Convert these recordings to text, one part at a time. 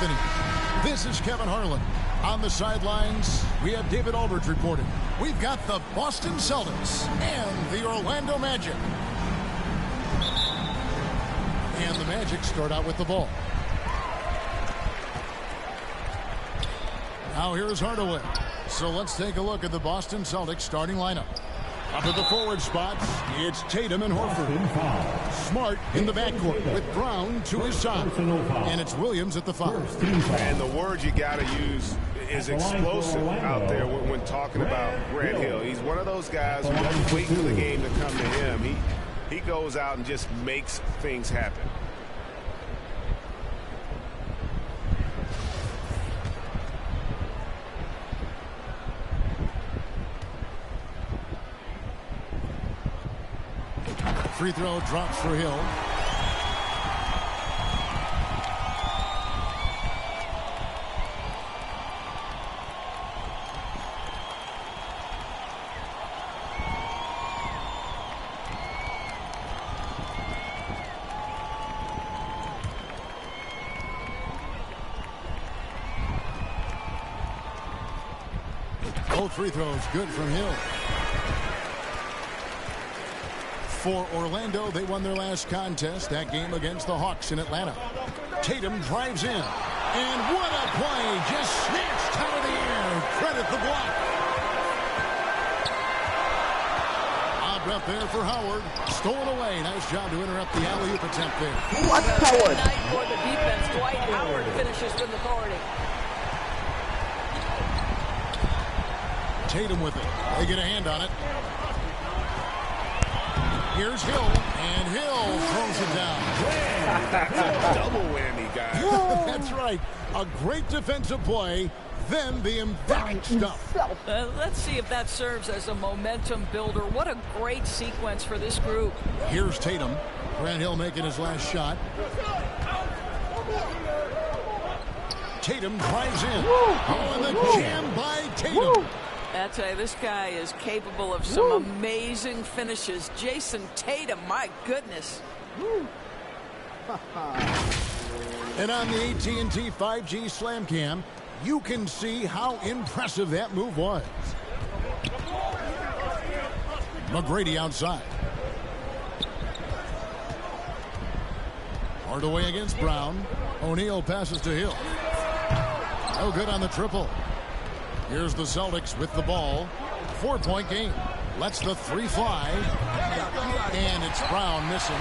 Anthony. This is Kevin Harlan. On the sidelines, we have David Aldridge reporting. We've got the Boston Celtics and the Orlando Magic. And the Magic start out with the ball. Now here's Hardaway. So let's take a look at the Boston Celtics starting lineup. Up at the forward spots, it's Tatum and Horford. Smart in the backcourt with Brown to his side. And it's Williams at the 5. And the word you got to use is explosive out there when talking about Grant Hill. He's one of those guys who doesn't wait for the game to come to him. He goes out and just makes things happen. Free throw drops for Hill. Both free throws good from Hill. For Orlando, they won their last contest, that game against the Hawks in Atlanta. Tatum drives in. And what a play! Just snatched out of the air. Credit the block. Lobbed up there for Howard. Stolen away. Nice job to interrupt the alley-oop attempt there. What Howard? Night for the defense. Dwight Howard finishes with authority. Tatum with it. They get a hand on it. Here's Hill, and Hill throws it down. That's a double whammy, guys. That's right. A great defensive play, then the emphatic stuff. Let's see if that serves as a momentum builder. What a great sequence for this group. Here's Tatum. Grant Hill making his last shot. Tatum drives in. Oh, and the jam by Tatum. I tell you, this guy is capable of some amazing finishes. Jason Tatum, my goodness. And on the AT&T 5G Slam Cam, you can see how impressive that move was. McGrady outside. Hardaway against Brown. O'Neal passes to Hill. No good on the triple. Here's the Celtics with the ball. 4-point game. Lets the 3 fly. And it's Brown missing.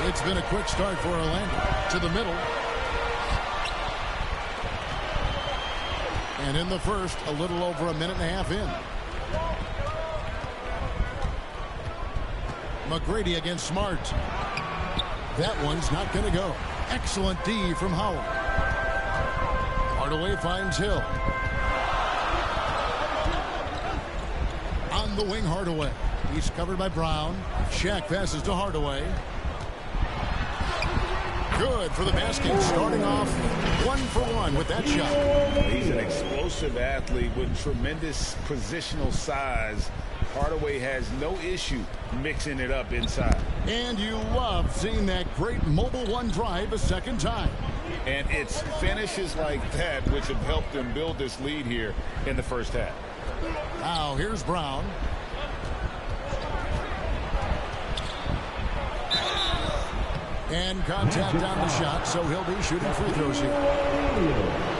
It's been a quick start for Orlando. To the middle. And in the first, a little over a minute and a half in. McGrady against Smart. That one's not going to go. Excellent D from Howard. Hardaway finds Hill. On the wing, Hardaway. He's covered by Brown. Shaq passes to Hardaway. Good for the basket. Starting off 1 for 1 with that shot. He's an explosive athlete with tremendous positional size. Hardaway has no issue mixing it up inside. And you love seeing that great mobile one drive a second time. And it's finishes like that which have helped them build this lead here in the first half. Now here's Brown. And contact on the shot, so he'll be shooting free throws here.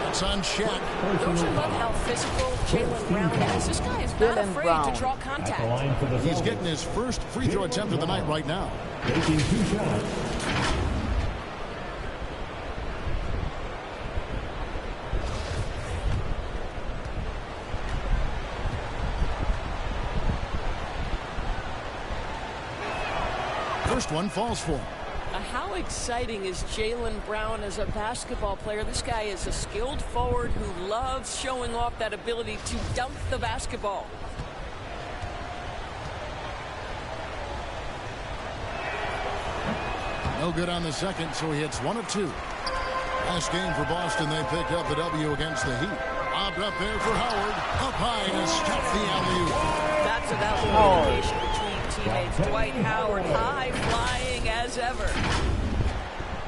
It's on Shaq. Don't you love how physical Jaylen Brown is? This guy is not afraid to draw contact. He's getting his first free throw attempt of the night right now. Taking 2 shots. First one falls for him. How exciting is Jaylen Brown as a basketball player? This guy is a skilled forward who loves showing off that ability to dunk the basketball. No good on the second, so he hits 1 of 2. Last game for Boston, they picked up the W against the Heat. Lobbed up there for Howard. Up high to stop the alley-oop. That's a valuable communication between teammates. Dwight Howard high flying as ever.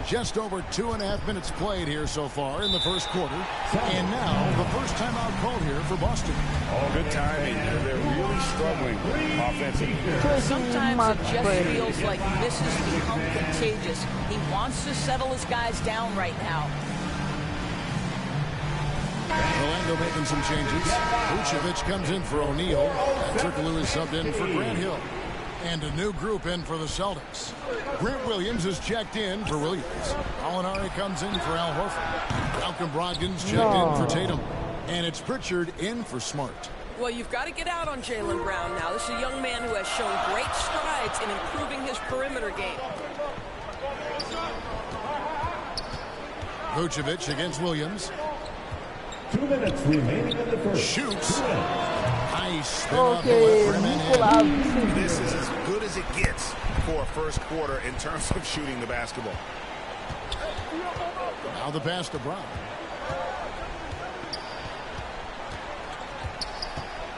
Just over 2.5 minutes played here so far in the first quarter. And now the first timeout called here for Boston. Oh, good timing. They're really struggling offensively. Sometimes it just feels like this has become contagious. He wants to settle his guys down right now. Orlando making some changes. Vucevic comes in for O'Neal. Turkoglu is subbed in for Grant Hill. And a new group in for the Celtics. Grant Williams is checked in for Williams. Gallinari comes in for Al Horford. Malcolm Brogdon's checked in for Tatum. And it's Pritchard in for Smart. Well, you've got to get out on Jaylen Brown now. This is a young man who has shown great strides in improving his perimeter game. Vucevic against Williams. 2 minutes remaining in the first. Shoots. Nice spin off the left rim and in. This is as good as it gets for a first quarter in terms of shooting the basketball. Now the pass to Brown.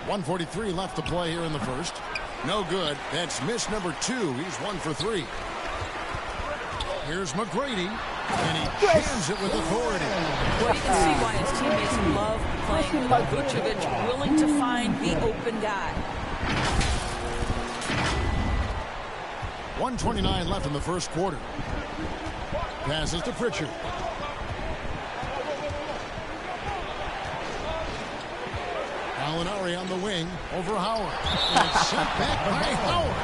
1:43 left to play here in the first. No good. That's miss number 2. He's 1 for 3. Here's McGrady. And he jams it with authority. Well, you can see why his teammates love playing with Vucevic, willing to find the open guy. 1:29 left in the first quarter. Passes to Pritchard. Gallinari on the wing over Howard. And it's sent back by Howard.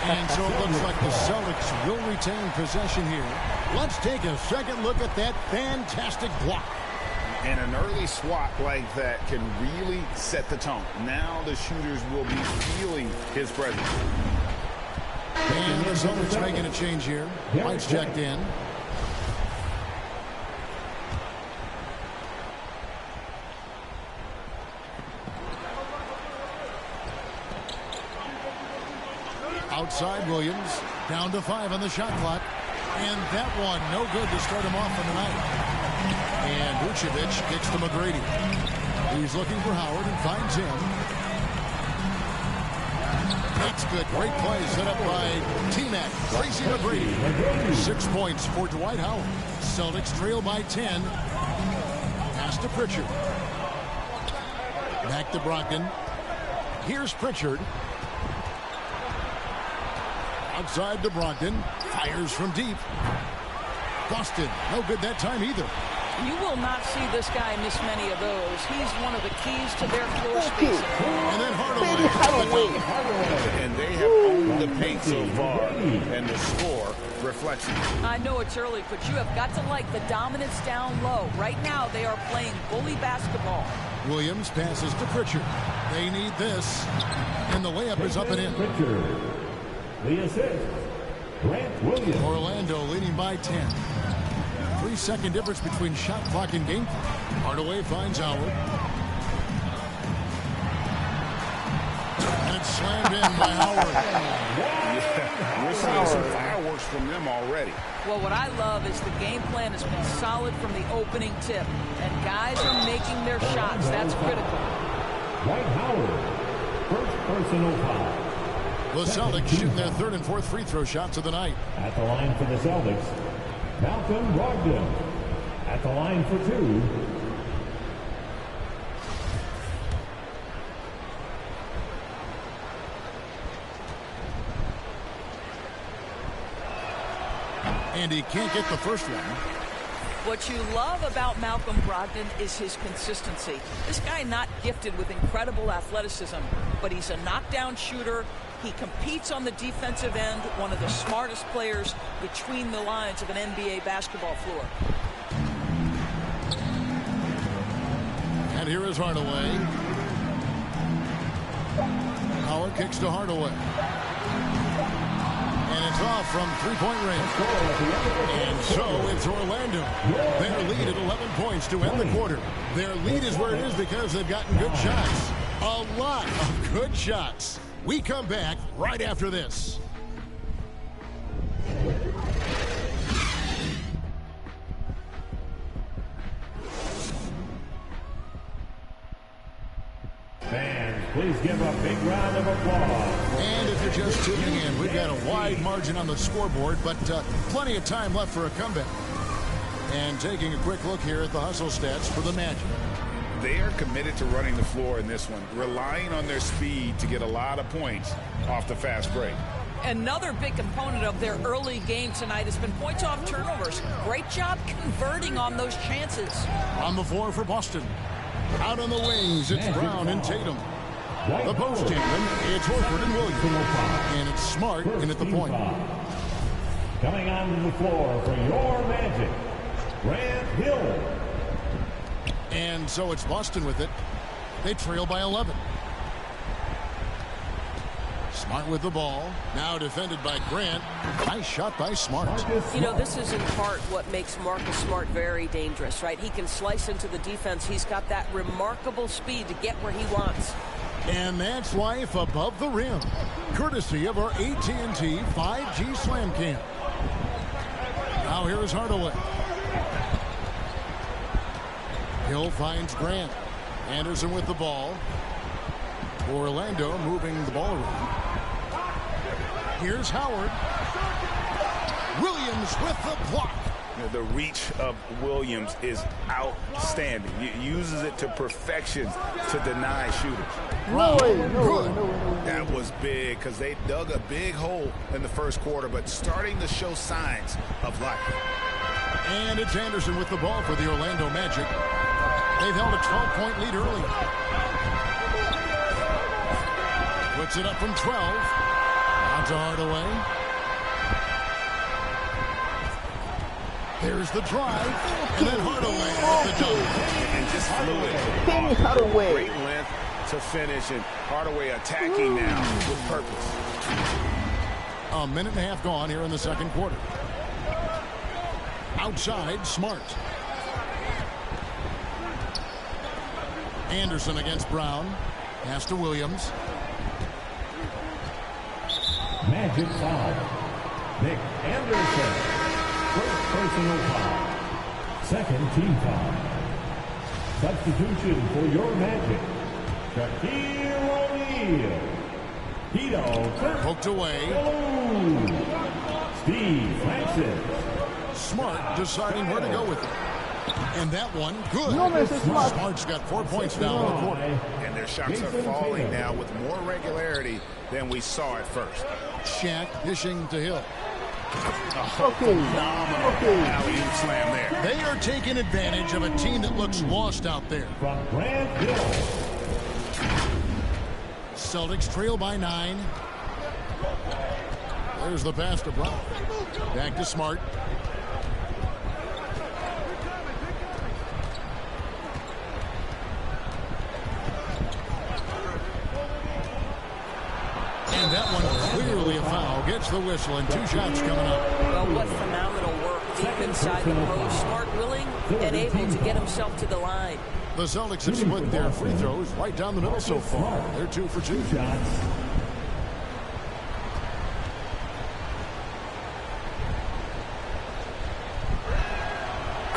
And so it looks like the Celtics will retain possession here. Let's take a second look at that fantastic block. And an early swat like that can really set the tone. Now the shooters will be feeling his presence. And the Celtics making a change here. White's checked in. Outside Williams, down to 5 on the shot clock. And that one, no good to start him off for the night. And Vucevic kicks to McGrady. He's looking for Howard and finds him. That's good. Great play set up by T-Mac. Tracy McGrady. 6 points for Dwight Howard. Celtics trail by 10. Pass to Pritchard. Back to Brogdon. Here's Pritchard. Outside to Brogdon. Fires from deep. Boston. No good that time either. You will not see this guy miss many of those. He's one of the keys to their floor spacing. And then Hardaway. And they have owned the paint so far, and the score reflects it. I know it's early, but you have got to like the dominance down low. Right now, they are playing bully basketball. Williams passes to Pritchard. They need this. And the layup is up and in. Pritchard. The assist. Grant Williams. Orlando leading by 10. 3-second difference between shot clock and game clock. Hardaway finds Howard. And it's slammed in by Howard. Yeah, we're seeing some fireworks from them already. Well, what I love is the game plan has been solid from the opening tip. And guys are making their shots. That's critical. Dwight Howard. First personal foul. The Celtics shooting their 3rd and 4th free throw shots of the night. At the line for the Celtics, Malcolm Brogdon. At the line for 2. And he can't get the first one. What you love about Malcolm Brogdon is his consistency. This guy not gifted with incredible athleticism, but he's a knockdown shooter. He competes on the defensive end, one of the smartest players between the lines of an NBA basketball floor. And here is Hardaway. Howard kicks to Hardaway. And it's off from three-point range. And so it's Orlando. Their lead at 11 points to end the quarter. Their lead is where it is because they've gotten good shots. A lot of good shots. We come back right after this. Fans, please give a big round of applause. And if you're just tuning in, we've got a wide margin on the scoreboard, but plenty of time left for a comeback. And taking a quick look here at the hustle stats for the Magic. They are committed to running the floor in this one, relying on their speed to get a lot of points off the fast break. Another big component of their early game tonight has been points off turnovers. Great job converting on those chances. On the floor for Boston. Out on the wings, it's Brown and Tatum. The post tandem, it's Horford and Williams. And it's Smart in at the point. Coming onto the floor for your Magic, Grant Hill. And so it's Boston with it. They trail by 11. Smart with the ball. Now defended by Grant. Nice shot by Smart. You know, this is in part what makes Marcus Smart very dangerous, right? He can slice into the defense. He's got that remarkable speed to get where he wants. And that's life above the rim. Courtesy of our AT&T 5G Slam Cam. Now here is Hardaway. Hill finds Grant. Anderson with the ball. Orlando moving the ball around. Here's Howard. Williams with the block. The reach of Williams is outstanding. He uses it to perfection to deny shooters. Good. That was big because they dug a big hole in the first quarter, but starting to show signs of life. And it's Anderson with the ball for the Orlando Magic. They've held a 12-point lead early. Puts it up from 12. Out to Hardaway. There's the drive. And then Hardaway with the dunk. And just fluid. Hardaway. Great length to finish, and Hardaway attacking now with purpose. A minute and a half gone here in the second quarter. Outside, Smart. Anderson against Brown. Pass to Williams. Magic foul. Nick Anderson. First personal foul. Second team foul. Substitution for your Magic, Shaquille O'Neal. Tito Turner. Poked away. Steve Francis. Smart deciding where to go with it. And that one, good. Smart's got 4 points now in the quarter. And their shots are falling now with more regularity than we saw at first. Shaq dishing to Hill. Alley-oop slam there. They are taking advantage of a team that looks lost out there. From Grant Hill. Celtics trail by 9. There's the pass to Brown. Back to Smart. And that one clearly a foul. Gets the whistle and 2 shots coming up. Well, what phenomenal work deep inside the post. Smart, willing, and able to get himself to the line. The Celtics have split their free throws right down the middle so far. They're 2 for 2.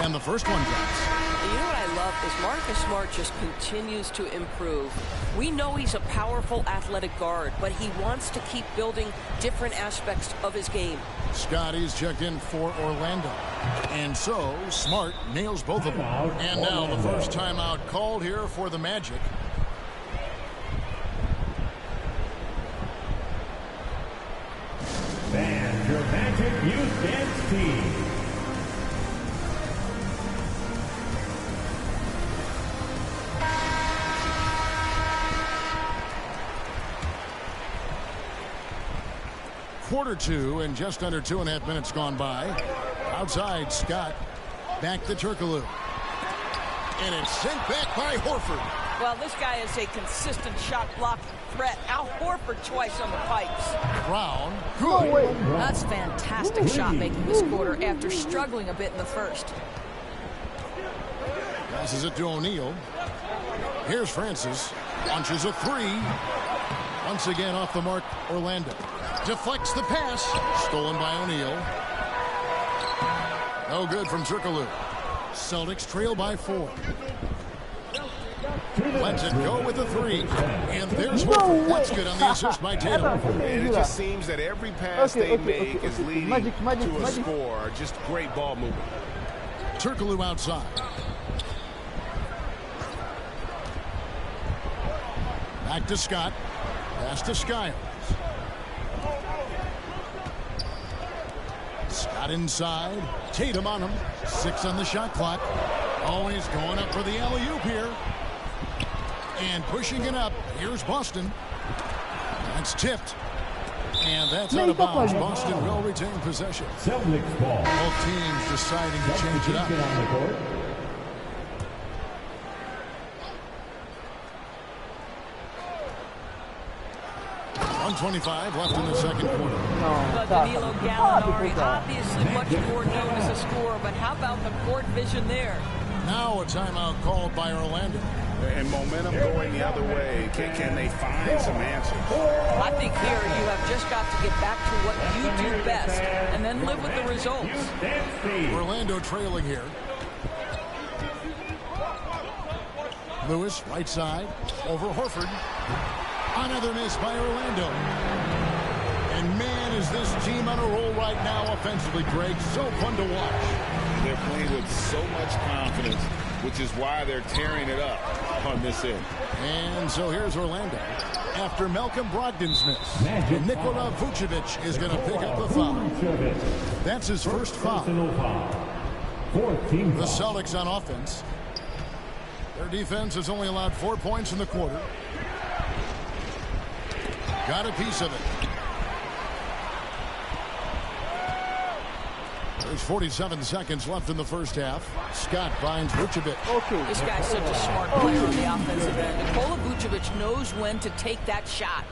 And the first one drops. And you know what I love is Marcus Smart just continues to improve. We know he's a powerful athletic guard, but he wants to keep building different aspects of his game. Scotty's checked in for Orlando. And so, Smart nails both of them. And now the first timeout called here for the Magic. And your Magic Youth Dance Team. Quarter 2 and just under 2.5 minutes gone by. Outside, Scott. Back to Turkoglu. And it's sent back by Horford. Well, this guy is a consistent shot block threat. Al Horford twice on the pipes. Brown. Good. That's fantastic shot making this quarter after struggling a bit in the first. Passes it to O'Neal. Here's Francis. Launches a 3. Once again off the mark, Orlando. Deflects the pass. Stolen by O'Neal. No good from Turkoglu. Celtics trail by 4. Lets it go with the 3. And there's Horford. That's good on the assist by Tatum. And it just seems that every pass they make is leading to a score. Just great ball movement. Turkoglu outside. Back to Scott. Pass to Skiles. Scott inside. Tatum on him. 6 on the shot clock. Oh, he's going up for the alley-oop here. And pushing it up. Here's Boston. That's tipped. And that's out of bounds. Boston will retain possession. Celtics ball. Both teams deciding to change it up. On the court. .125 left in the second quarter. But Danilo Gallinari, obviously much more known as a scorer, but how about the court vision there? Now a timeout called by Orlando. And momentum going the other way. Can they find some answers? I think here you have just got to get back to what you do best and then live with the results. Orlando trailing here. Lewis, right side, over Horford. Another miss by Orlando. And man, is this team on a roll right now offensively, Greg. So fun to watch. They're playing with so much confidence, which is why they're tearing it up on this end. And so here's Orlando. After Malcolm Brogdon's miss, Nikola Vucevic is going to pick up the foul. That's his first foul. The Celtics on offense. Their defense has only allowed 4 points in the quarter. Got a piece of it. There's 47 seconds left in the first half. Scott finds Vucevic. This guy's such a smart player on the offensive end. Nikola Vucevic knows when to take that shot.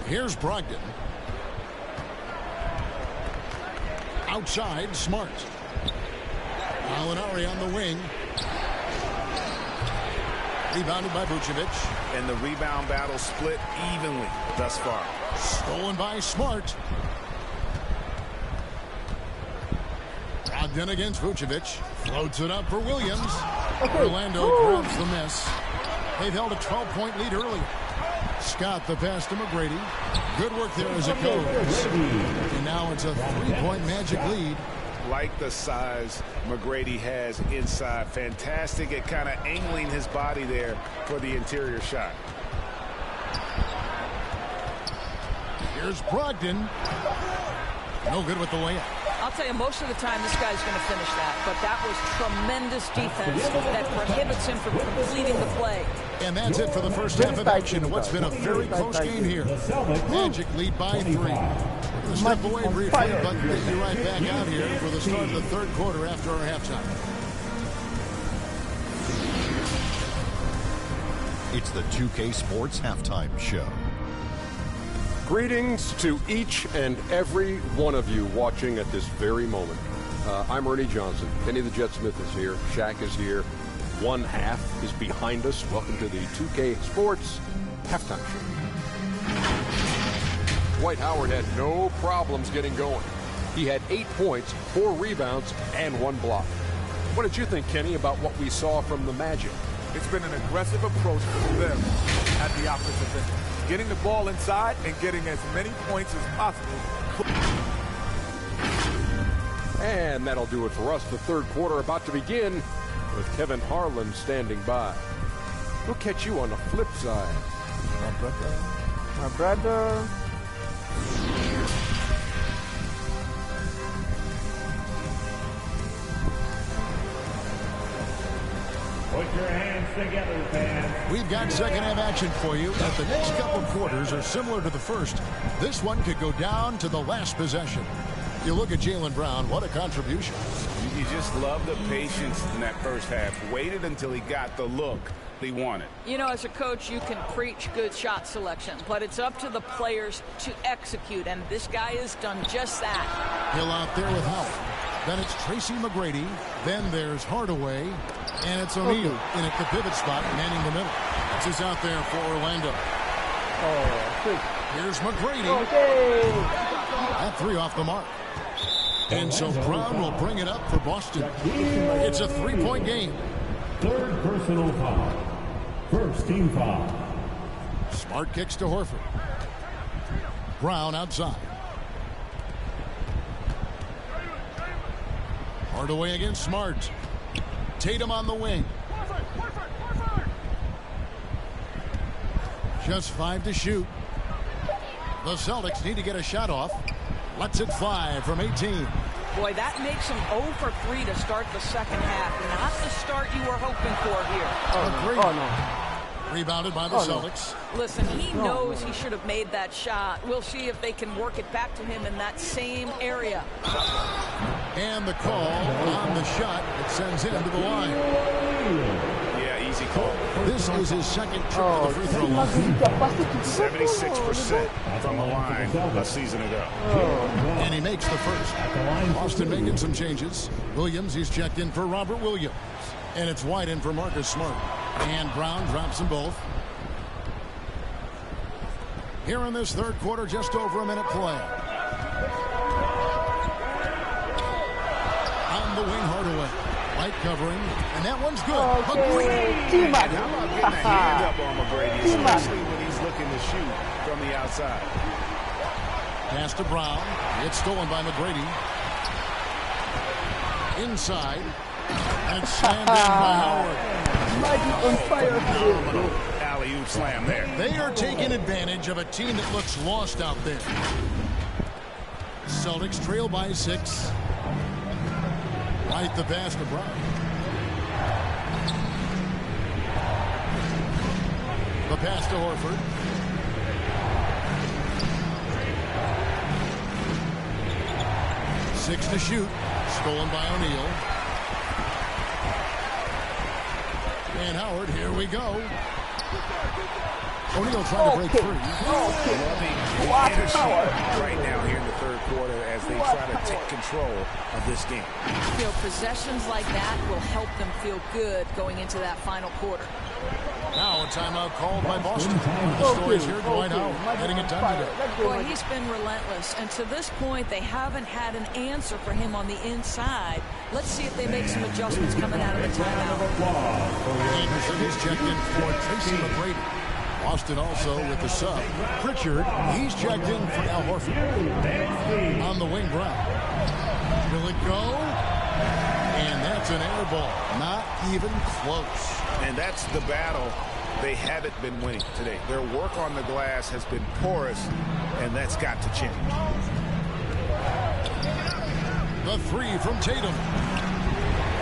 Here's Brogdon. Outside, Smart. Gallinari on the wing. Rebounded by Vucevic. And the rebound battle split evenly thus far. Stolen by Smart. Brogdon against Vucevic. Floats it up for Williams. Orlando grabs the miss. They've held a 12-point lead earlier. Scott the pass to McGrady. Good work there as it goes. And now it's a 3-point Magic lead. Like the size McGrady has inside. Fantastic at kind of angling his body there for the interior shot. Here's Brogdon. No good with the layup. I'll tell you, most of the time this guy's going to finish that, but that was tremendous defense that prohibits him from completing the play. And that's it for the first half of action. What's been a very close game here. Magic lead by 3. We're going to step away briefly, but we'll be right back out here for the start of the third quarter after our halftime. It's the 2K Sports Halftime Show. Greetings to each and every one of you watching at this very moment. I'm Ernie Johnson. Kenny the Jet Smith is here. Shaq is here. One half is behind us. Welcome to the 2K Sports Halftime Show. Dwight Howard had no problems getting going. He had 8 points, 4 rebounds, and 1 block. What did you think, Kenny, about what we saw from the Magic? It's been an aggressive approach from them at the offensive end. Getting the ball inside and getting as many points as possible. And that'll do it for us. The third quarter about to begin with Kevin Harlan standing by. We'll catch you on the flip side. My brother. Put your hands together, fans. We've got second half action for you. If the next couple quarters are similar to the first, this one could go down to the last possession. You look at Jaylen Brown, what a contribution. You just love the patience in that first half. Waited until he got the look he wanted. You know, as a coach, you can preach good shot selection, but it's up to the players to execute, and this guy has done just that. Hill out there with Howard. Then it's Tracy McGrady. Then there's Hardaway. And it's O'Neal in at the pivot spot, manning the middle. This is out there for Orlando. Here's McGrady. That 3 off the mark. And so Brown will bring it up for Boston. It's a 3-point game. Third personal foul. First team foul. Smart kicks to Horford. Brown outside. Hardaway against Smart. Tatum on the wing. Just 5 to shoot. The Celtics need to get a shot off. Lets it fly from 18. Boy, that makes him 0 for 3 to start the second half. Not the start you were hoping for here. Oh, no. Rebounded by the Celtics. Listen, he knows he should have made that shot. We'll see if they can work it back to him in that same area. And the call on the shot. It sends him to the line. Yeah, easy call. This is his second trip to the free throw line. 76% from the line a season ago. And he makes the first. Austin making some changes. Williams, he's checked in for Robert Williams. And it's White in for Marcus Smart. And Brown drops them both. Here in this third quarter, just over a minute play. On the wing, Hardaway. White covering. And that one's good. McGrady. How about getting a hand up on McGrady, especially when he's looking to shoot from the outside. Pass to Brown. It's stolen by McGrady. Inside. And it's slammed in by Howard. On fire Phenomenal alley-oop slam there. They are taking advantage of a team that looks lost out there. Celtics trail by 6. White the pass to Brown. The pass to Horford. Six to shoot. Stolen by O'Neal. And Howard, here we go. O'Neal trying to break free. Right now here in the third quarter as they try to take control of this game. You know, possessions like that will help them feel good going into that final quarter. Now a timeout called by Boston. The stories here, Dwight Howard getting it done today. Boy, he's been relentless, and to this point, they haven't had an answer for him on the inside. Let's see if they make some adjustments coming out of the timeout. Anderson is checked in for Tracy McGrady. Boston also with the sub. Pritchard, he's checked in for Al Horford. On the wing, Brown. Will it go? And that's an air ball. Not even close. And that's the battle they haven't been winning today. Their work on the glass has been porous, and that's got to change. The three from Tatum.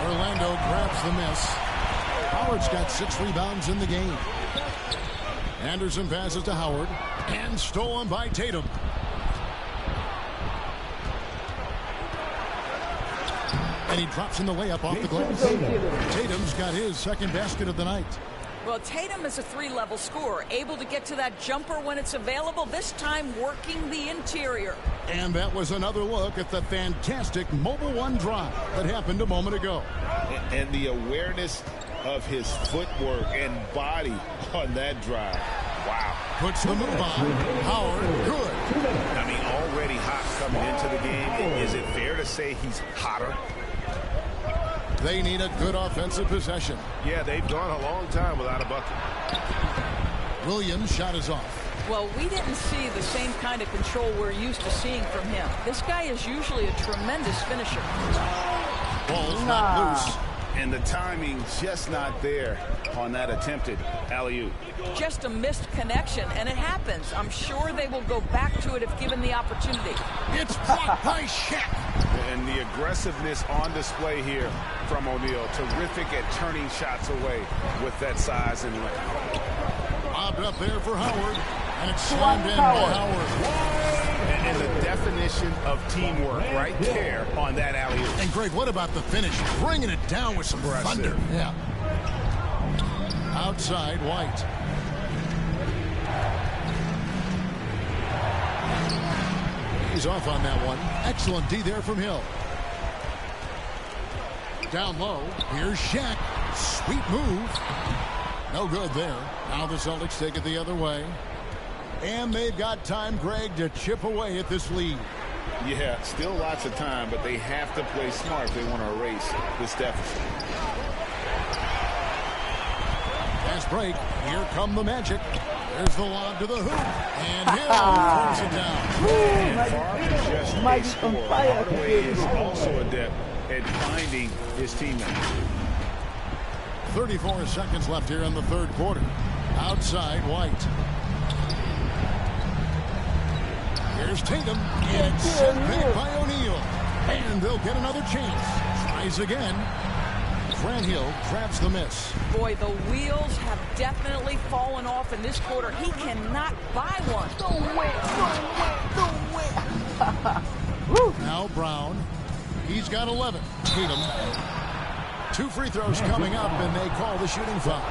Orlando grabs the miss. Howard's got 6 rebounds in the game. Anderson passes to Howard, and stolen by Tatum. And he drops in the layup off the glass. Tatum's got his second basket of the night. Well, Tatum is a 3-level scorer, able to get to that jumper when it's available, this time working the interior. And that was another look at the fantastic Mobile One drive that happened a moment ago. And the awareness of his footwork and body on that drive. Wow. Puts the move on. Howard, good. I mean, already hot coming into the game. Is it fair to say he's hotter? They need a good offensive possession. Yeah, they've gone a long time without a bucket. Williams' shot is off. Well, we didn't see the same kind of control we're used to seeing from him. This guy is usually a tremendous finisher. Ball's not loose. And the timing just not there on that attempted alley-oop. Just a missed connection, and it happens. I'm sure they will go back to it if given the opportunity. It's blocked by Shaq. And the aggressiveness on display here from O'Neal. Terrific at turning shots away with that size and length. Lobbed up there for Howard, and it's slammed in by Howard. And the definition of teamwork right there on that alley-oop. And Greg, what about the finish? Bringing it down with some thunder. Yeah. Outside, White. He's off on that one. Excellent D there from Hill. Down low. Here's Shaq. Sweet move. No good there. Now the Celtics take it the other way. And they've got time, Greg, to chip away at this lead. Yeah, still lots of time, but they have to play smart if they want to erase this deficit. Fast break. Here come the Magic. There's the lob to the hoop. And Hill throws it down. And far from just a score, Hardaway is also adept at finding his teammates. 34 seconds left here in the third quarter. Outside, White. Here's Tatum. It's sent back by O'Neal. And they'll get another chance. Tries again. Grant Hill traps the miss. Boy, the wheels have definitely fallen off in this quarter. He cannot buy one. Now Brown. He's got 11. Tatum. 2 free throws coming up, and they call the shooting foul.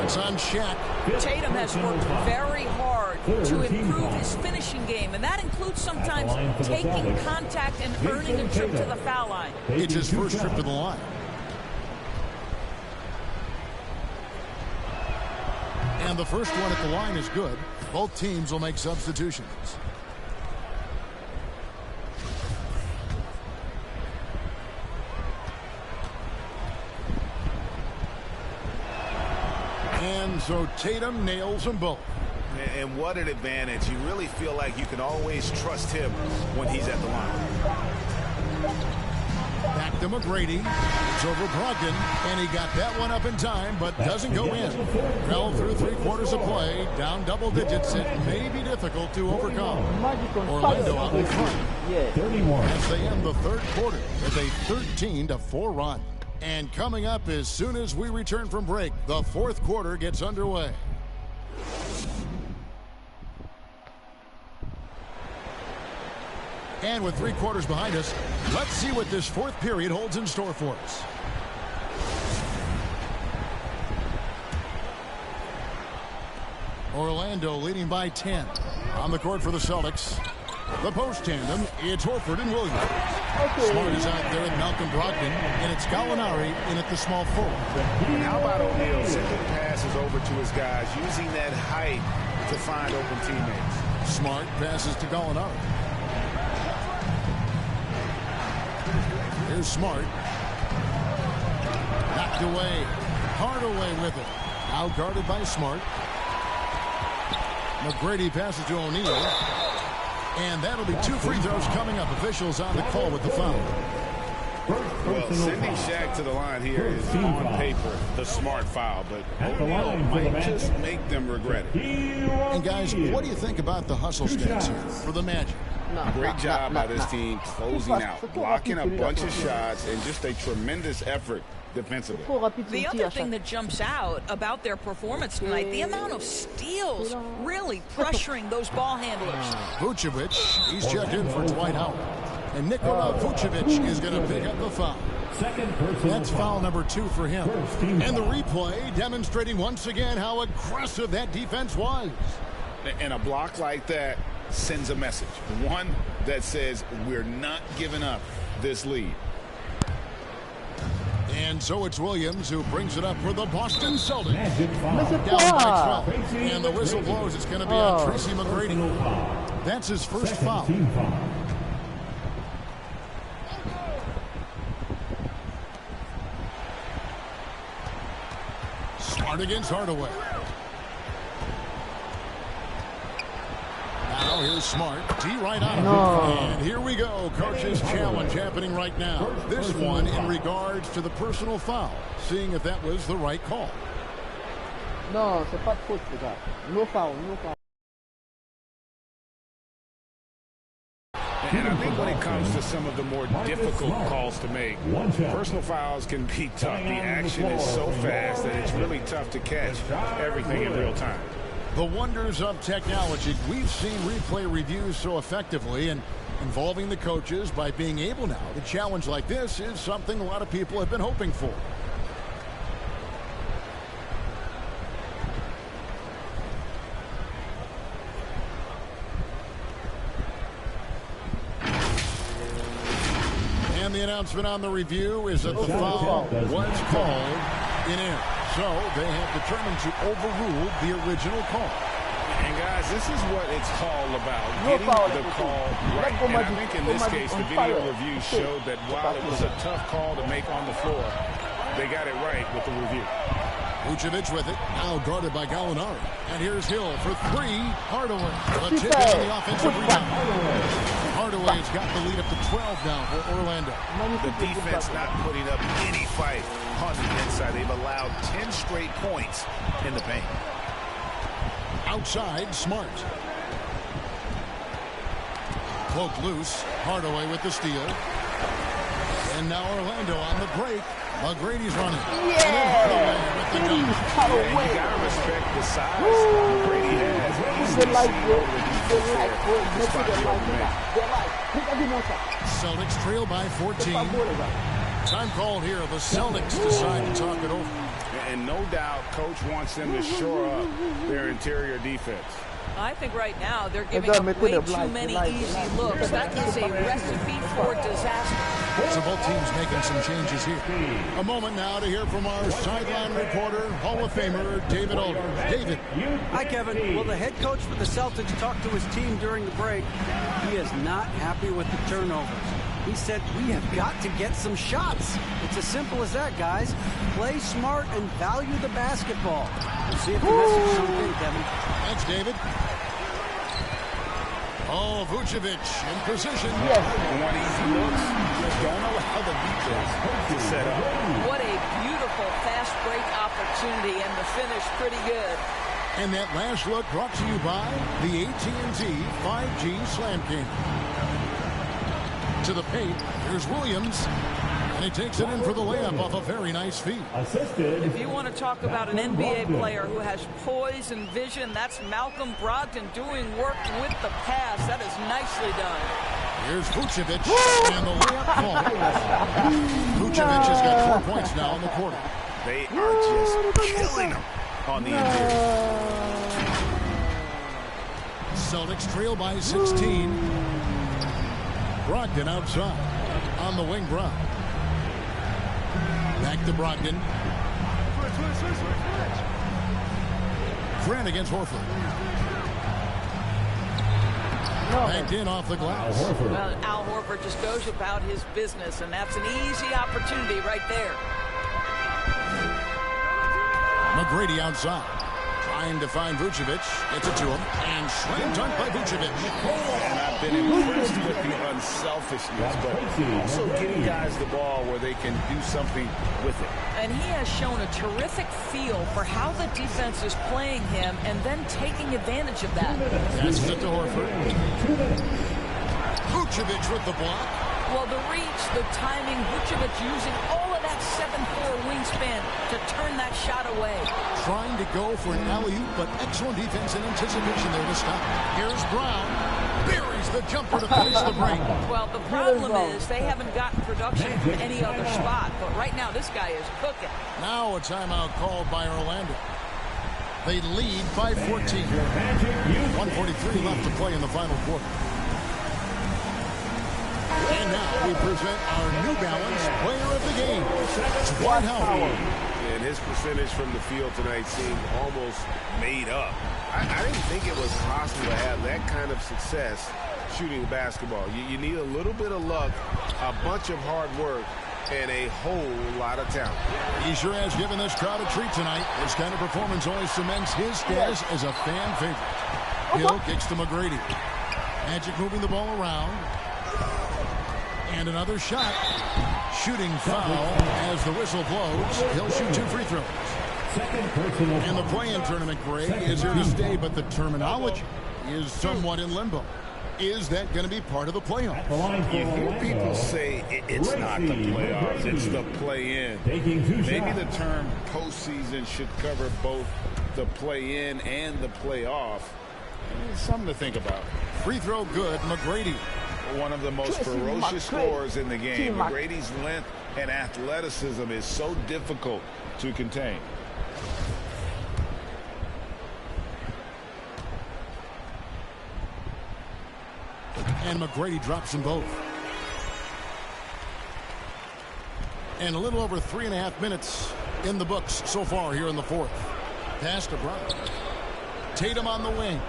It's on Shaq. Tatum has worked very hard to improve his finishing game, and that includes sometimes taking contact and earning a trip to the foul line. It's his first trip to the line. And the first one at the line is good. Both teams will make substitutions. And so Tatum nails them both. And what an advantage. You really feel like you can always trust him when he's at the line. Back to McGrady. It's over Brogdon. And he got that one up in time, but doesn't go in. Fell through 3 quarters of play. Down double digits. It may be difficult to overcome. Orlando out in front. 31. As they end the third quarter with a 13-4 run. And coming up as soon as we return from break, the fourth quarter gets underway. And with 3 quarters behind us, let's see what this fourth period holds in store for us. Orlando leading by 10. On the court for the Celtics. The post tandem, it's Horford and Williams. Smart is out there with Malcolm Brogdon, and it's Gallinari in at the small forward. And how about O'Neal sending passes over to his guys, using that height to find open teammates? Smart passes to Gallinari. Here's Smart. Knocked away. Hardaway with it. Now guarded by Smart. McGrady passes to O'Neal. And that'll be 2 free throws coming up. Officials on the call with the foul. Well, sending Shaq to the line here is on paper the smart foul, but O'Neal might just make them regret it. And guys, what do you think about the hustle stats here for the Magic? Great job by this team closing out, blocking a bunch of shots, and just a tremendous effort defensively. The other thing that jumps out about their performance tonight, the amount of steals, really pressuring those ball handlers. Vucevic, he's checked in for Dwight Howard. And Nikola Vucevic is going to pick up the foul. That's foul number 2 for him. And the replay demonstrating once again how aggressive that defense was. And a block like that sends a message. One that says we're not giving up this lead. And so it's Williams who brings it up for the Boston Celtics. Down by 12. And the whistle blows. It's going to be on Tracy McGrady. That's his first foul. Smart against Hardaway. Now here's Smart. D right on him. And here we go. Coach's challenge happening right now. This one in regards to the personal foul. Seeing if that was the right call. No, c'est pas de faute, les gars. No foul, no foul. And I think when it comes to some of the more difficult calls to make, personal fouls can be tough. The action is so fast that it's really tough to catch everything in real time. The wonders of technology. We've seen replay reviews so effectively, and involving the coaches by being able now to challenge like this is something a lot of people have been hoping for. And the announcement on the review is that the foul was called in air. So they have determined to overrule the original call. And guys, this is what it's all about, getting the call right. And I think in this case, the video review showed that while it was a tough call to make on the floor, they got it right with the review. Vucevic with it. Now guarded by Gallinari. And here's Hill for three. Hardaway. The tip in on the offensive rebound. Hardaway's got the lead up to 12 now for Orlando. The defense not putting up any fight on the inside. They've allowed 10 straight points in the paint. Outside, Smart. Cloak loose. Hardaway with the steal. And now Orlando on the break. McGrady's running. Yeah. And then Hardaway with the dunk. Yeah, you got to respect the size McGrady has. Celtics trail by 14. Time called here. The Celtics decide to talk it over. And no doubt, Coach wants them to shore up their interior defense. I think right now they're giving up way too many easy looks. That is a recipe for disaster. So both teams making some changes here. A moment now to hear from our sideline reporter, Hall of Famer David Aldridge. David. Hi, Kevin. Well, the head coach for the Celtics talked to his team during the break. He is not happy with the turnovers. He said, we have got to get some shots. It's as simple as that, guys. Play smart and value the basketball. We'll see if the message sunk in, Kevin. Thanks, David. Oh, Vucevic in position. Yes. One easy looks. Just don't allow the defense to set up. What a beautiful fast break opportunity, and the finish pretty good. And that last look brought to you by the AT&T 5G Slam King. To the paint, here's Williams. And he takes it in for the layup off a very nice feed. If you want to talk about an NBA player who has poise and vision, that's Malcolm Brogdon doing work with the pass. That is nicely done. Here's Vucevic, and the layup falls. Vucevic has got 4 points now in the quarter. They are just killing him on the interior. Celtics trail by 16. Brogdon outside on the wing. Brown. Back to Brogdon. Grant against Horford. Backed in off the glass. Well, Al Horford just goes about his business, and that's an easy opportunity right there. McGrady outside. Trying to find Vucevic. Gets it to him. And slam dunk by Vucevic. And I've been impressed with the unselfishness, but also getting guys the ball where they can do something with it. And he has shown a terrific feel for how the defense is playing him and then taking advantage of that. That's it to Horford. Vucevic with the block. Well, the reach, the timing, Vucevic using all of that 7'4" wingspan to turn that shot away. Trying to go for an alley-oop, but excellent defense and anticipation there to stop. Here's Brown. Buries the jumper to finish the break. Well, the problem is they haven't gotten production from any other spot, but right now this guy is cooking. Now a timeout called by Orlando. They lead by 14. 1:43 left to play in the final quarter. And now we present our New Balance Player of the Game, Dwight Howard. And his percentage from the field tonight seemed almost made up. I didn't think it was possible to have that kind of success shooting the basketball. You need a little bit of luck, a bunch of hard work, and a whole lot of talent. He sure has given this crowd a treat tonight. This kind of performance always cements his status as a fan favorite. Hill kicks to McGrady. Magic moving the ball around. And another shot. Shooting foul as the whistle blows. He'll shoot 2 free throws. And the play-in tournament, Greg, is here to stay, but the terminology is somewhat in limbo. Is that going to be part of the playoffs? You hear people say it's not the playoffs, it's the play-in. Maybe the term postseason should cover both the play-in and the playoff. It's something to think about. Free throw good, McGrady. One of the most ferocious scorers in the game. McGrady's length and athleticism is so difficult to contain. And McGrady drops them both. And a little over 3.5 minutes in the books so far here in the fourth. Pass to Brown. Tatum on the wing.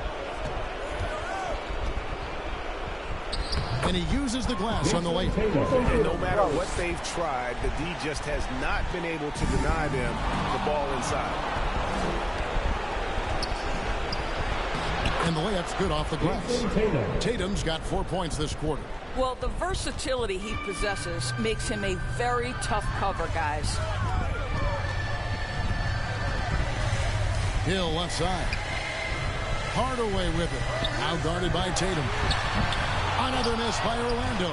And he uses the glass on the layup. And no matter what they've tried, the D just has not been able to deny them the ball inside. And the layup's good off the glass. Tatum's got 4 points this quarter. Well, the versatility he possesses makes him a very tough cover, guys. Hill left side. Hardaway with it. Now guarded by Tatum. Another miss by Orlando.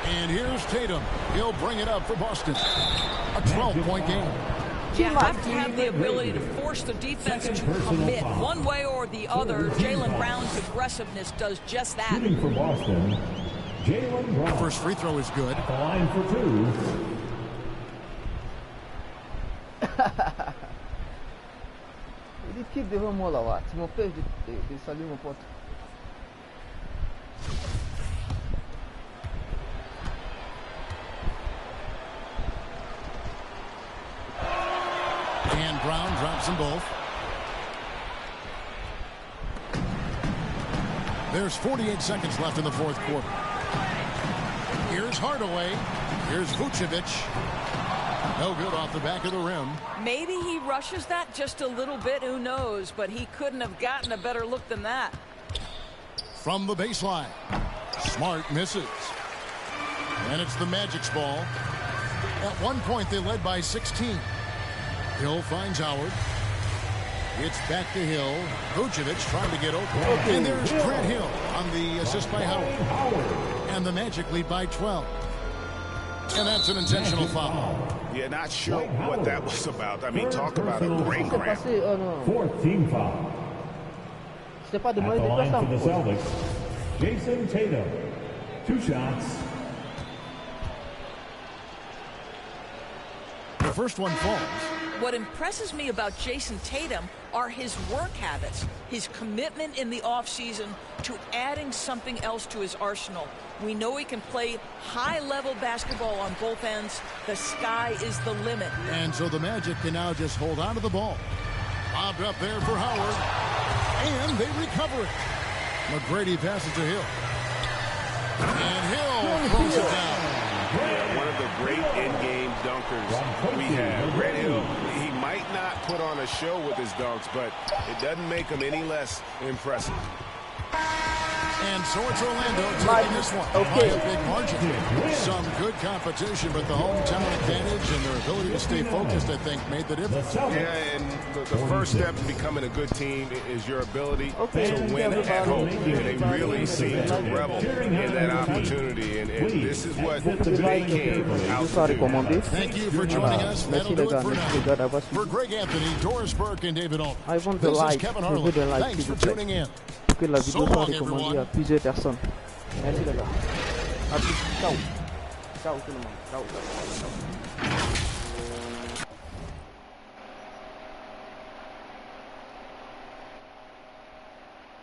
And here's Tatum. He'll bring it up for Boston. A 12-point game. You have to have the ability to force the defense to commit one way or the other. Jaylen Brown's aggressiveness does just that. Shooting for Boston, Jaylen Brown. The first free throw is good. The line for 2. Ele que derramou lá, se não perde, ele saiu no ponto. And Brown drops them both. There's 48 seconds left in the fourth quarter. Here's Hardaway. Here's Vucevic. No good off the back of the rim. Maybe he rushes that just a little bit, who knows, but he couldn't have gotten a better look than that. From the baseline. Smart misses. And it's the Magic's ball. At one point, they led by 16. Hill finds Howard. It's back to Hill. Vucevic trying to get open. And there's Grant Hill on the assist by Howard. And the Magic lead by 12. And that's an intentional foul. Yeah, not sure what that was about. I mean, talk about a brain cramp. 4th team foul. At the line for the Celtics, Jason Tatum. 2 shots. The first one falls. What impresses me about Jason Tatum are his work habits, his commitment in the offseason to adding something else to his arsenal. We know he can play high-level basketball on both ends. The sky is the limit. And so the Magic can now just hold on to the ball. Bobbed up there for Howard. And they recover it. McGrady passes to Hill. And Hill throws it down. Yeah, one of the great in-game dunkers we have. Grant Hill, he might not put on a show with his dunks, but it doesn't make him any less impressive. And so it's Orlando taking this one by a big margin. Some good competition, but the hometown advantage and their ability to stay focused, I think, made the difference. Yeah, and the first step to becoming a good team is your ability to win at home. And they really seem to revel in that opportunity, and this is what they came out to do. Thank you for joining us. That'll do it for now. For Greg Anthony, Doris Burke, and David Altman, this is Kevin Harlan. Thanks for tuning in. Que la vidéo soit recommandée à plusieurs personnes. Merci les gars. À plus. Ciao. Ciao tout le monde. Ciao.